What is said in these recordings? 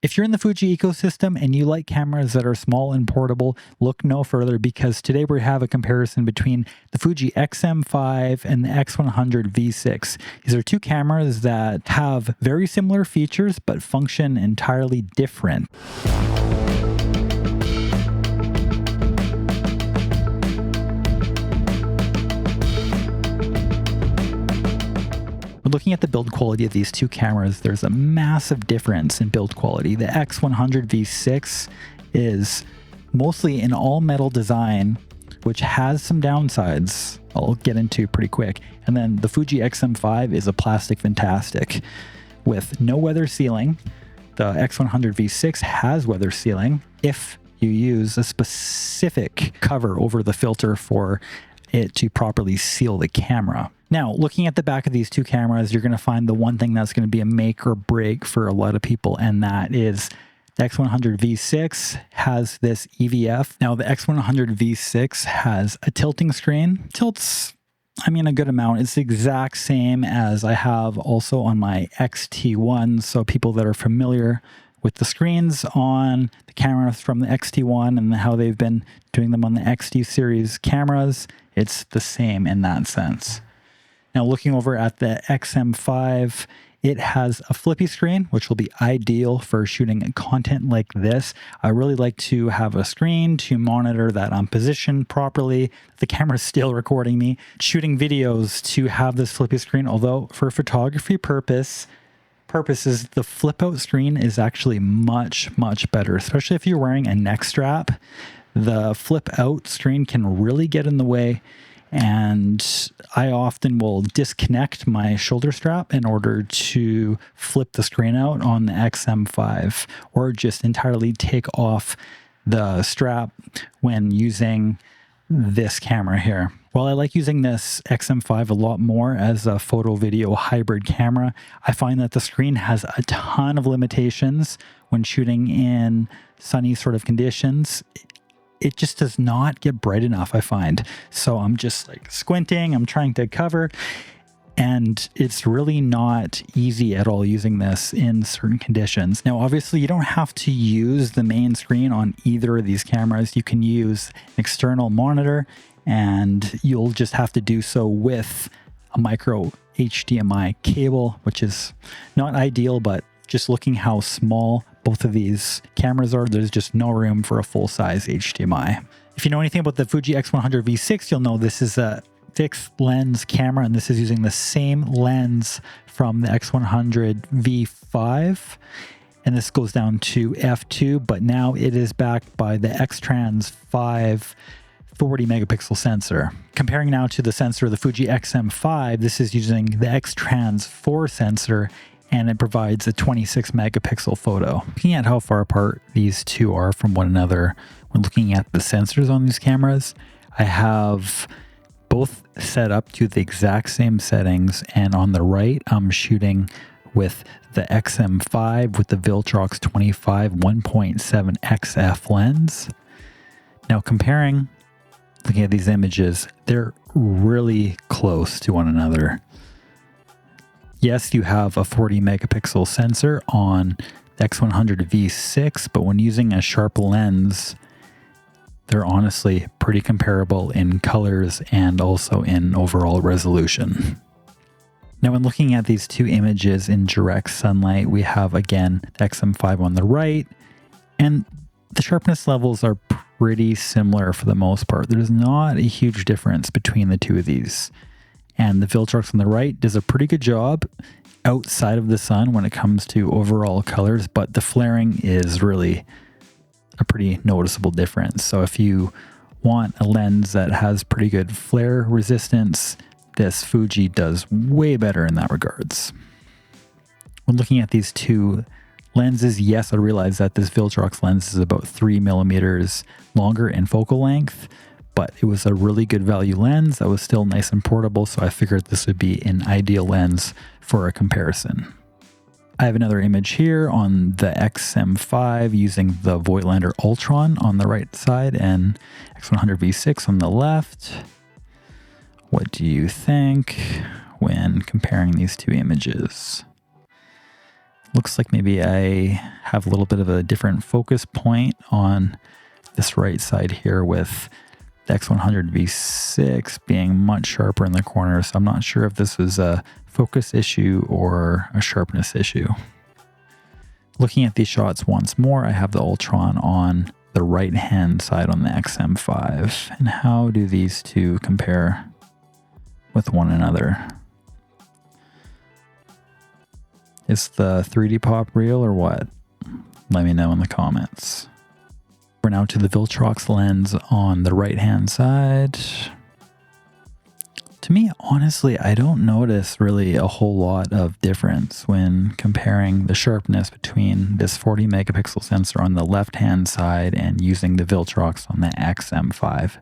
If you're in the Fuji ecosystem and you like cameras that are small and portable, look no further, because today we have a comparison between the Fuji X-M5 and the X100VI. These are two cameras that have very similar features but function entirely different. Looking at the build quality of these two cameras, there's a massive difference in build quality. The X100V6 is mostly an all-metal design, which has some downsides I'll get into pretty quick. And then the Fuji X-M5 is a plastic fantastic with no weather sealing. The X100V6 has weather sealing if you use a specific cover over the filter for it to properly seal the camera. Now, looking at the back of these two cameras, you're going to find the one thing that's going to be a make or break for a lot of people, and that is the X100V6 has this EVF. Now, the X100V6 has a tilting screen. Tilts, I mean, a good amount. It's the exact same as I have also on my X-T1. So people that are familiar with the screens on the cameras from the X-T1 and how they've been doing them on the X-T series cameras, it's the same in that sense. Now, looking over at the X-M5, it has a flippy screen, which will be ideal for shooting content like this. I really like to have a screen to monitor that I'm positioned properly. The camera's still recording me. Shooting videos to have this flippy screen, although for photography purposes, the flip out screen is actually much better, especially if you're wearing a neck strap. The flip out screen can really get in the way, and I often will disconnect my shoulder strap in order to flip the screen out on the X-M5, or just entirely take off the strap when using this camera here. While I like using this X-M5 a lot more as a photo video hybrid camera, I find that the screen has a ton of limitations when shooting in sunny sort of conditions. It just does not get bright enough, I find. So I'm just like squinting, I'm trying to cover, and it's really not easy at all using this in certain conditions. Now, obviously, you don't have to use the main screen on either of these cameras. You can use an external monitor, and you'll just have to do so with a micro HDMI cable, which is not ideal, but just looking how small both of these cameras are, there's just no room for a full-size HDMI. If you know anything about the Fuji X100V6, you'll know this is a fixed lens camera, and this is using the same lens from the X100V5, and this goes down to f2, but now it is backed by the X-Trans 5 40 megapixel sensor. Comparing now to the sensor of the Fuji X-M5, this is using the X-Trans 4 sensor, and it provides a 26 megapixel photo. Looking at how far apart these two are from one another, when looking at the sensors on these cameras, I have both set up to the exact same settings, and on the right, I'm shooting with the X-M5 with the Viltrox 25 1.7 XF lens. Now, looking at these images, they're really close to one another. Yes, you have a 40 megapixel sensor on the X100V6, but when using a sharp lens, they're honestly pretty comparable in colors and also in overall resolution. Now, when looking at these two images in direct sunlight, we have again the X-M5 on the right, and the sharpness levels are pretty similar for the most part. There's not a huge difference between the two of these. And the Viltrox on the right does a pretty good job outside of the sun when it comes to overall colors, but the flaring is really a pretty noticeable difference. So if you want a lens that has pretty good flare resistance, this Fuji does way better in that regards. When looking at these two lenses, yes, I realize that this Viltrox lens is about 3 millimeters longer in focal length, but it was a really good value lens that was still nice and portable, so I figured this would be an ideal lens for a comparison. I have another image here on the X-M5 using the Voigtlander Ultron on the right side and X100V6 on the left. What do you think when comparing these two images? Looks like maybe I have a little bit of a different focus point on this right side here with the X100V6 being much sharper in the corner. So I'm not sure if this was a focus issue or a sharpness issue. Looking at these shots once more, I have the Ultron on the right hand side on the X-M5. And how do these two compare with one another? Is the 3D pop real or what? Let me know in the comments. We're now to the Viltrox lens on the right hand side. To me, honestly, I don't notice really a whole lot of difference when comparing the sharpness between this 40 megapixel sensor on the left hand side and using the Viltrox on the X-M5.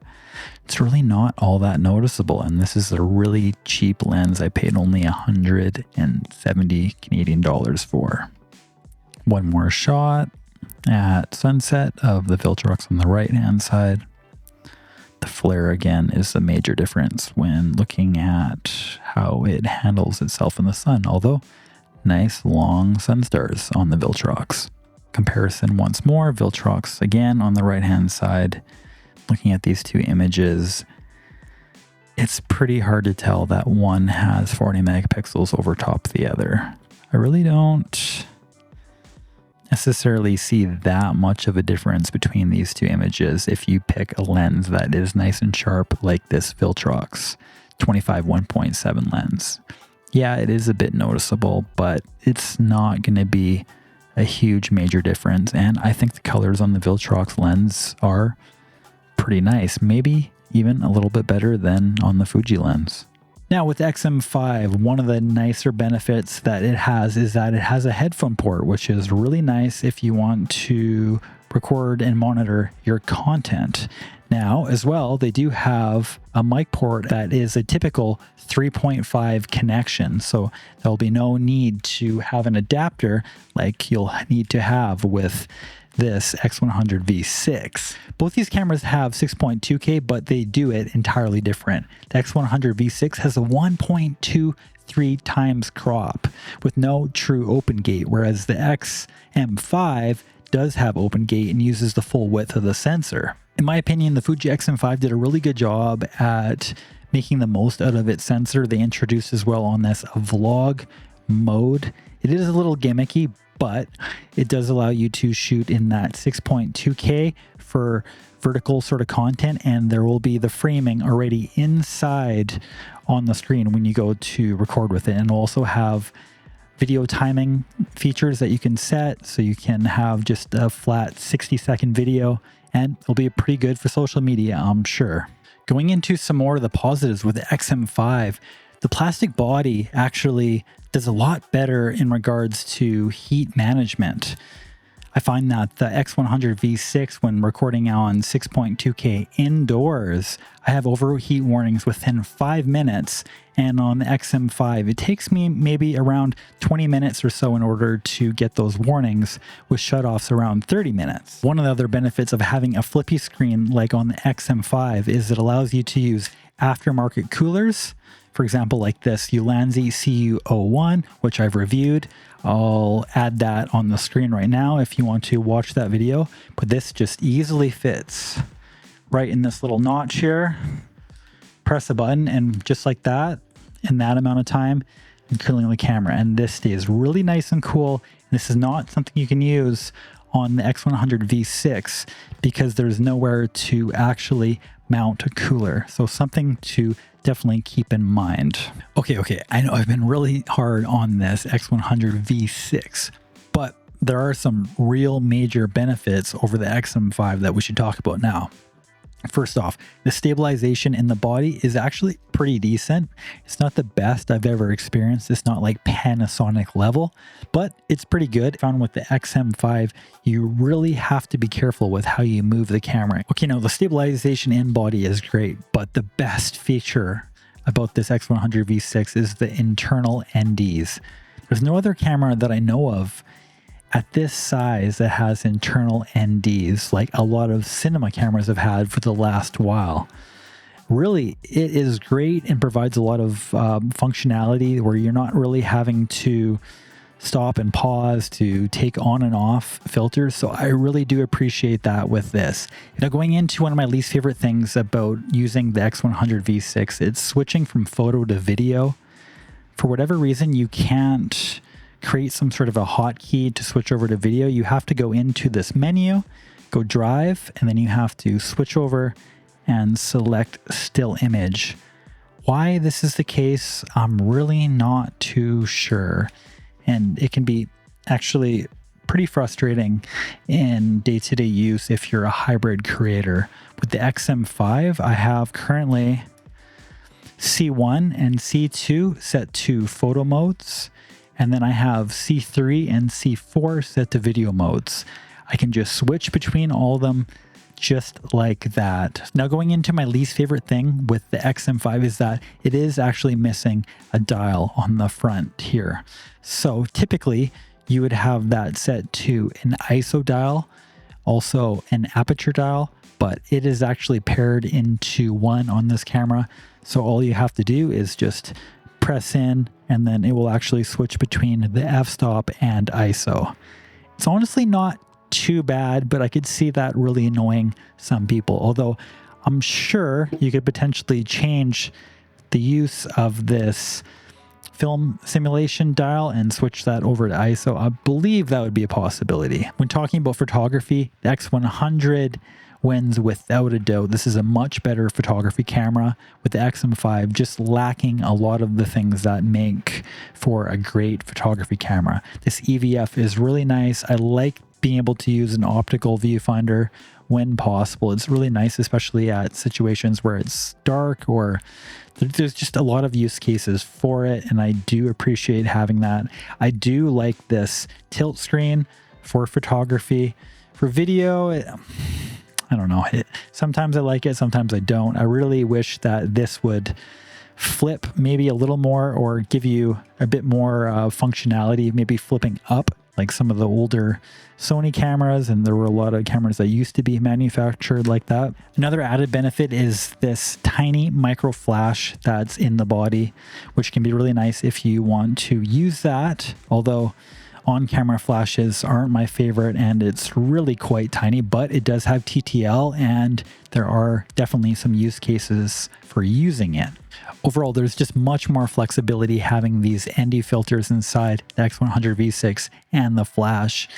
It's really not all that noticeable, and this is a really cheap lens I paid only 170 Canadian dollars for. One more shot at sunset of the Viltrox on the right hand side. The flare again is a major difference when looking at how it handles itself in the sun, although nice long sun stars on the Viltrox. Comparison once more, Viltrox again on the right hand side. Looking at these two images, it's pretty hard to tell that one has 40 megapixels over top of the other. I really don't necessarily see that much of a difference between these two images if you pick a lens that is nice and sharp like this Viltrox 25 1.7 lens. Yeah, it is a bit noticeable, but it's not going to be a huge major difference, and I think the colors on the Viltrox lens are pretty nice, maybe even a little bit better than on the Fuji lens. Now with X-M5, one of the nicer benefits that it has is that it has a headphone port, which is really nice if you want to record and monitor your content. Now as well, they do have a mic port that is a typical 3.5 connection, so there'll be no need to have an adapter like you'll need to have with this X100V6. Both these cameras have 6.2K, but they do it entirely different. The X100V6 has a 1.23 times crop with no true open gate, whereas the X-M5 does have open gate and uses the full width of the sensor. In my opinion, the Fuji X-M5 did a really good job at making the most out of its sensor. They introduced as well on this a vlog mode. It is a little gimmicky, but it does allow you to shoot in that 6.2K for vertical sort of content, and there will be the framing already inside on the screen when you go to record with it. And it'll also have video timing features that you can set, so you can have just a flat 60-second video, and it'll be pretty good for social media, I'm sure. Going into some more of the positives with the X-M5, the plastic body actually does a lot better in regards to heat management. I find that the X100V6, when recording on 6.2K indoors, I have overheat warnings within 5 minutes, and on the X-M5, it takes me maybe around 20 minutes or so in order to get those warnings, with shutoffs around 30 minutes. One of the other benefits of having a flippy screen like on the X-M5 is it allows you to use aftermarket coolers. For example, like this Ulanzi CU01, which I've reviewed. I'll add that on the screen right now if you want to watch that video. But this just easily fits right in this little notch here. Press a button, and just like that, in that amount of time, I'm cooling the camera. And this stays really nice and cool. This is not something you can use on the X100V6 because there's nowhere to actually mount a cooler. So something to definitely keep in mind. Okay, I know I've been really hard on this X100V6, but there are some real major benefits over the X-M5 that we should talk about now. First off, the stabilization in the body is actually pretty decent. It's not the best I've ever experienced. It's not like Panasonic level, but it's pretty good. I found with the X-M5, you really have to be careful with how you move the camera. Okay, now the stabilization in body is great, but the best feature about this X100V6 is the internal NDs. There's no other camera that I know of at this size that has internal NDs like a lot of cinema cameras have had for the last while. Really, it is great and provides a lot of functionality where you're not really having to stop and pause to take on and off filters. So I really do appreciate that with this. Now, going into one of my least favorite things about using the X100V6, it's switching from photo to video. For whatever reason, you can't create some sort of a hotkey to switch over to video. You have to go into this menu, go drive, and then you have to switch over and select still image. Why this is the case, I'm really not too sure. And it can be actually pretty frustrating in day-to-day use if you're a hybrid creator. With the X-M5, I have currently C1 and C2 set to photo modes, and then I have C3 and C4 set to video modes. I can just switch between all of them just like that. Now, going into my least favorite thing with the X-M5 is that it is actually missing a dial on the front here. So typically you would have that set to an ISO dial, also an aperture dial, but it is actually paired into one on this camera. So all you have to do is just press in and then it will actually switch between the f-stop and ISO. It's honestly not too bad, but I could see that really annoying some people. Although I'm sure you could potentially change the use of this film simulation dial and switch that over to ISO. I believe that would be a possibility. When talking about photography, the X100 wins without a doubt. This is a much better photography camera, with the X-M5 just lacking a lot of the things that make for a great photography camera. This EVF is really nice. I like being able to use an optical viewfinder when possible. It's really nice, especially at situations where it's dark or there's just a lot of use cases for it, and I do appreciate having that. I do like this tilt screen for photography. For video, I don't know. Sometimes I like it, sometimes I don't. I really wish that this would flip maybe a little more or give you a bit more functionality, maybe flipping up like some of the older Sony cameras, and there were a lot of cameras that used to be manufactured like that. Another added benefit is this tiny micro flash that's in the body, which can be really nice if you want to use that, although on-camera flashes aren't my favorite and it's really quite tiny, but it does have TTL and there are definitely some use cases for using it. Overall, there's just much more flexibility having these ND filters inside the X100V6 and the flash.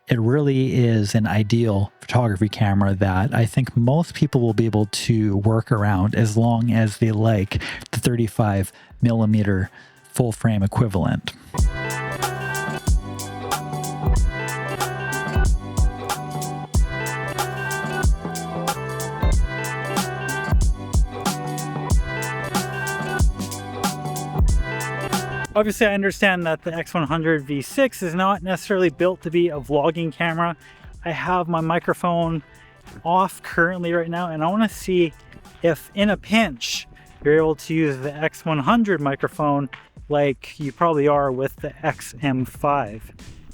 It really is an ideal photography camera that I think most people will be able to work around as long as they like the 35mm full frame equivalent. Obviously, I understand that the X100V6 is not necessarily built to be a vlogging camera. I have my microphone off currently right now, and I want to see if in a pinch you're able to use the X100 microphone like you probably are with the X-M5.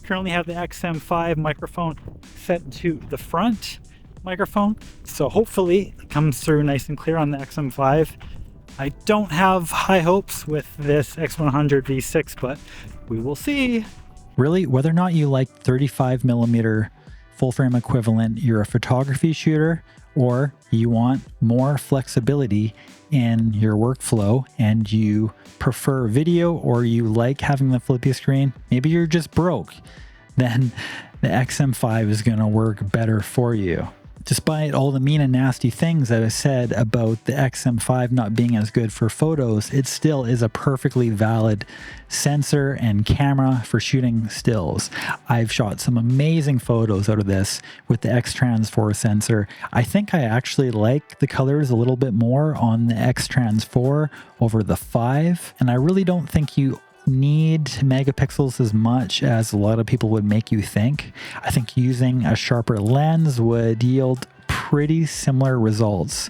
Currently have the X-M5 microphone set to the front microphone, so hopefully it comes through nice and clear on the X-M5. I don't have high hopes with this X100V6, but we will see. Really, whether or not you like 35mm full frame equivalent, you're a photography shooter, or you want more flexibility in your workflow and you prefer video, or you like having the flippy screen, maybe you're just broke, then the X-M5 is going to work better for you. Despite all the mean and nasty things that I said about the X-M5 not being as good for photos, it still is a perfectly valid sensor and camera for shooting stills. I've shot some amazing photos out of this with the X-Trans 4 sensor. I think I actually like the colors a little bit more on the X-Trans 4 over the 5, and I really don't think you need megapixels as much as a lot of people would make you think. I think using a sharper lens would yield pretty similar results,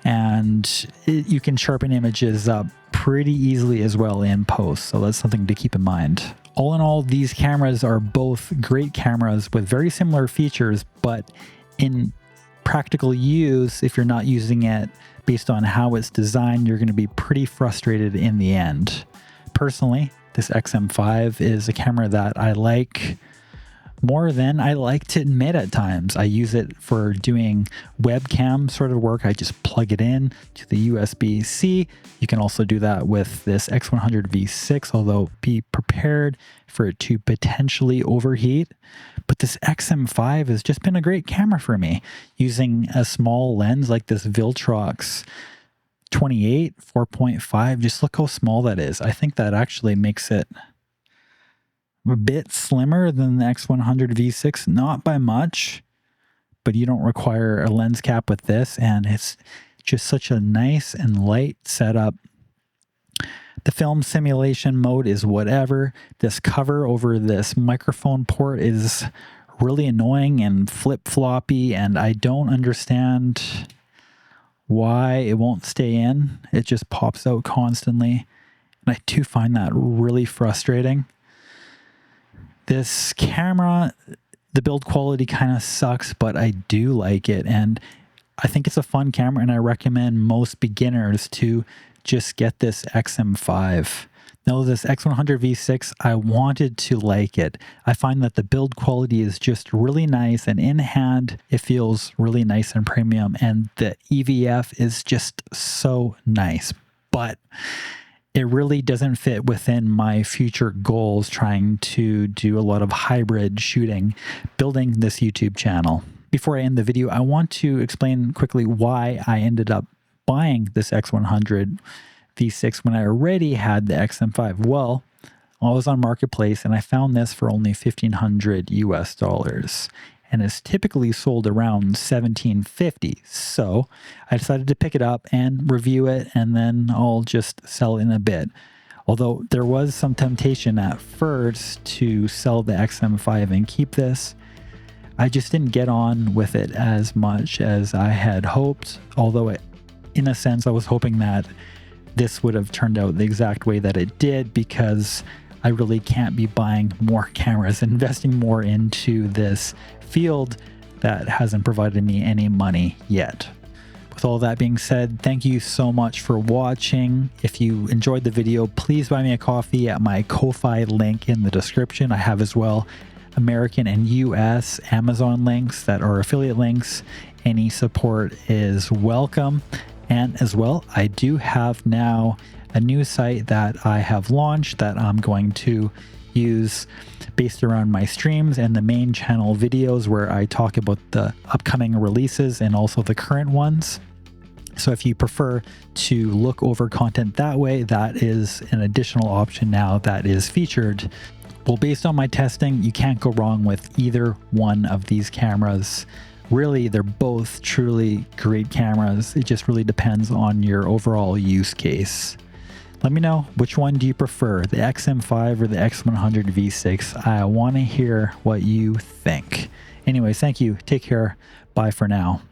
and you can sharpen images up pretty easily as well in post, so that's something to keep in mind. All in all, these cameras are both great cameras with very similar features, but in practical use, if you're not using it based on how it's designed, you're going to be pretty frustrated in the end. Personally, This X-M5 is a camera that I like more than I like to admit at times. I use it for doing webcam sort of work. I just plug it in to the USB-C. You can also do that with this X100V6, although be prepared for it to potentially overheat. But this X-M5 has just been a great camera for me. Using a small lens like this Viltrox 28 4.5, just look how small that is. I think that actually makes it a bit slimmer than the X100V6, not by much, but you don't require a lens cap with this, and it's just such a nice and light setup. The film simulation mode is whatever. This cover over this microphone port is really annoying and flip-floppy, and I don't understand why it won't stay in. It just pops out constantly, and I do find that really frustrating. This camera, the build quality kind of sucks, but I do like it, and I think it's a fun camera, and I recommend most beginners to just get this X-M5. Now, this X100V6, I wanted to like it. I find that the build quality is just really nice, and in hand, it feels really nice and premium, and the EVF is just so nice. But it really doesn't fit within my future goals trying to do a lot of hybrid shooting, building this YouTube channel. Before I end the video, I want to explain quickly why I ended up buying this X100V6 when I already had the X-M5. Well, I was on Marketplace and I found this for only $1,500 US. And it's typically sold around $1,750. So I decided to pick it up and review it, and then I'll just sell in a bit. Although there was some temptation at first to sell the X-M5 and keep this, I just didn't get on with it as much as I had hoped. Although in a sense, I was hoping that this would have turned out the exact way that it did, because I really can't be buying more cameras, investing more into this field that hasn't provided me any money yet. With all that being said, thank you so much for watching. If you enjoyed the video, please buy me a coffee at my Ko-Fi link in the description. I have as well American and US Amazon links that are affiliate links. Any support is welcome. And as well, I do have now a new site that I have launched that I'm going to use based around my streams and the main channel videos, where I talk about the upcoming releases and also the current ones. So if you prefer to look over content that way, that is an additional option now that is featured. Well, based on my testing, you can't go wrong with either one of these cameras. Really, they're both truly great cameras. It just really depends on your overall use case. Let me know, which one do you prefer, the X-M5 or the X100V6? I want to hear what you think. Anyways, thank you. Take care. Bye for now.